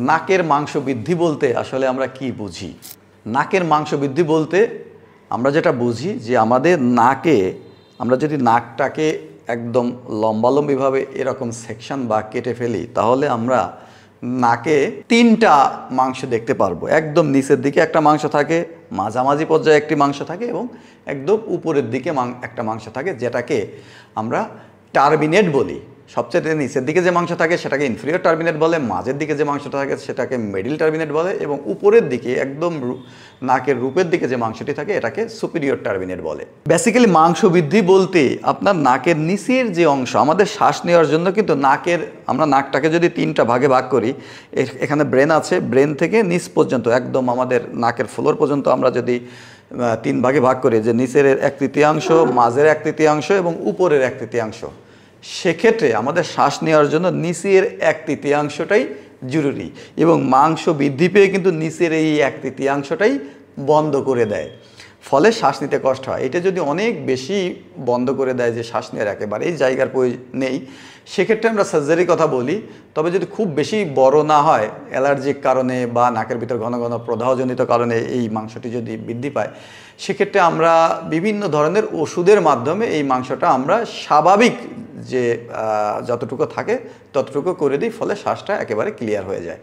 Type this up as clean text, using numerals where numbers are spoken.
নাকের মাংস বৃদ্ধি বলতে আসলে আমরা কি বুঝি? নাকের মাংস বৃদ্ধি বলতে আমরা যেটা বুঝি যে আমাদের নাকে আমরা যদি নাকটাকে একদম লম্বালম্বিভাবে এরকম সেকশন বা কেটে ফেলি তাহলে আমরা নাকে তিনটা মাংস দেখতে পারবো। একদম নিচের দিকে একটা মাংস থাকে, মাঝামাঝি পর্যায়ে একটি মাংস থাকে এবং একদম উপরের দিকে একটা মাংস থাকে, যেটাকে আমরা টার্মিনেট বলি। সবচেয়ে নিচের দিকে যে মাংস থাকে সেটাকে ইনফেরিয়র টার্মিনেট বলে, মাঝের দিকে যে মাংসটা থাকে সেটাকে মিডল টার্মিনেট বলে এবং উপরের দিকে একদম নাকের রূপের দিকে যে মাংসটি থাকে এটাকে সুপিরিয়র টার্মিনেট বলে। বেসিক্যালি মাংস বৃদ্ধি বলতে আপনার নাকের নিচের যে অংশ, আমাদের শ্বাস নেওয়ার জন্য কিন্তু আমরা নাকটাকে যদি তিনটা ভাগে ভাগ করি, এখানে ব্রেন আছে, ব্রেন থেকে নিচ পর্যন্ত একদম আমাদের নাকের ফ্লোর পর্যন্ত আমরা যদি তিন ভাগে ভাগ করি, যে নিচের 1/3, মাঝের 1/3 এবং উপরের 1/3, সেক্ষেত্রে আমাদের শ্বাস নেওয়ার জন্য নিচের 1/3টাই জরুরি এবং মাংস বৃদ্ধি পেয়ে কিন্তু নিচের এই 1/3টাই বন্ধ করে দেয়, ফলে শ্বাস নিতে কষ্ট হয়। এটা যদি অনেক বেশি বন্ধ করে দেয় যে শ্বাস নেওয়ার একেবারেই জায়গার নেই, সেক্ষেত্রে আমরা সার্জারির কথা বলি। তবে যদি খুব বেশি বড় না হয়, অ্যালার্জিক কারণে বা নাকের ভিতর ঘন ঘন প্রদাহজনিত কারণে এই মাংসটি যদি বৃদ্ধি পায়, সেক্ষেত্রে আমরা বিভিন্ন ধরনের ওষুধের মাধ্যমে এই মাংসটা আমরা স্বাভাবিক যে যতটুকু থাকে ততটুকু করে দিই, ফলে শ্বাসটা একেবারে ক্লিয়ার হয়ে যায়।